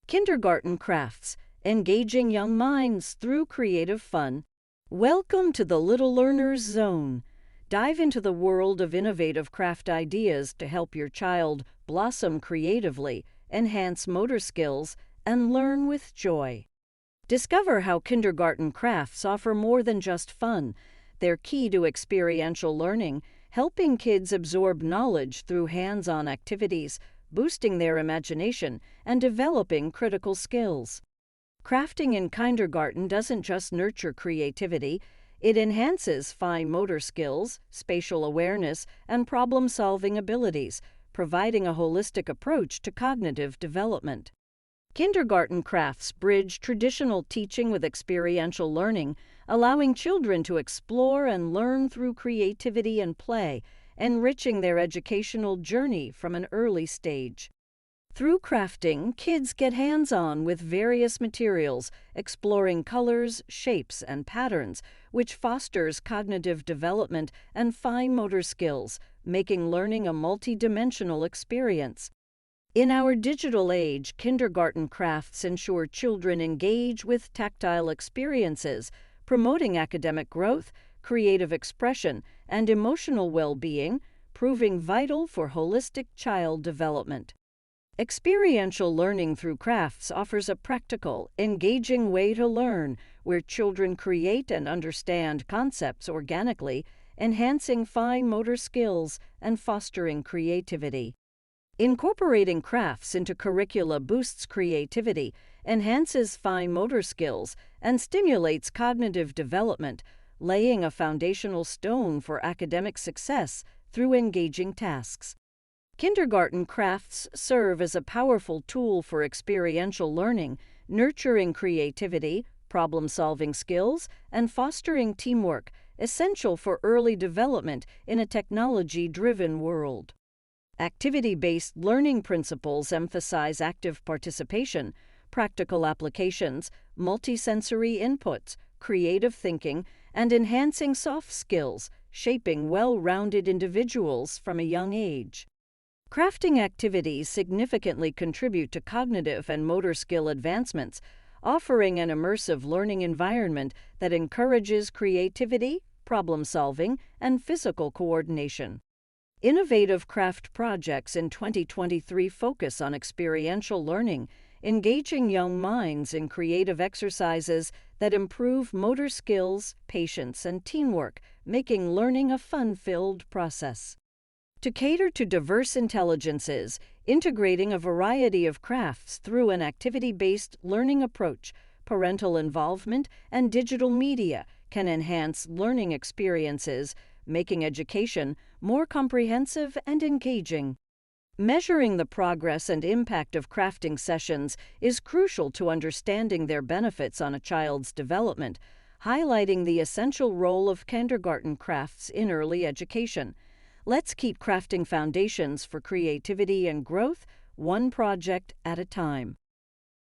Kindergarten crafts, engaging young minds through creative fun. Welcome to the Little Learner's Zone. Dive into the world of innovative craft ideas to help your child blossom creatively, enhance motor skills, and learn with joy. Discover how kindergarten crafts offer more than just fun. They're key to experiential learning, helping kids absorb knowledge through hands-on activities, boosting their imagination, and developing critical skills. Crafting in kindergarten doesn't just nurture creativity, it enhances fine motor skills, spatial awareness, and problem-solving abilities, providing a holistic approach to cognitive development. Kindergarten crafts bridge traditional teaching with experiential learning, allowing children to explore and learn through creativity and play, enriching their educational journey from an early stage. Through crafting, kids get hands-on with various materials, exploring colors, shapes, and patterns, which fosters cognitive development and fine motor skills, making learning a multi-dimensional experience. In our digital age, kindergarten crafts ensure children engage with tactile experiences, promoting academic growth, creative expression, and emotional well-being, proving vital for holistic child development. Experiential learning through crafts offers a practical, engaging way to learn, where children create and understand concepts organically, enhancing fine motor skills and fostering creativity. Incorporating crafts into curricula boosts creativity, enhances fine motor skills, and stimulates cognitive development, laying a foundational stone for academic success through engaging tasks. Kindergarten crafts serve as a powerful tool for experiential learning, nurturing creativity, problem-solving skills, and fostering teamwork, essential for early development in a technology-driven world. Activity-based learning principles emphasize active participation, practical applications, multisensory inputs, creative thinking, and enhancing soft skills, shaping well-rounded individuals from a young age. Crafting activities significantly contribute to cognitive and motor skill advancements, offering an immersive learning environment that encourages creativity, problem-solving, and physical coordination. Innovative craft projects in 2023 focus on experiential learning, engaging young minds in creative exercises that improve motor skills, patience, and teamwork, making learning a fun-filled process. To cater to diverse intelligences, integrating a variety of crafts through an activity-based learning approach, parental involvement, and digital media can enhance learning experiences, making education more comprehensive and engaging. Measuring the progress and impact of crafting sessions is crucial to understanding their benefits on a child's development, highlighting the essential role of kindergarten crafts in early education. Let's keep crafting foundations for creativity and growth, one project at a time.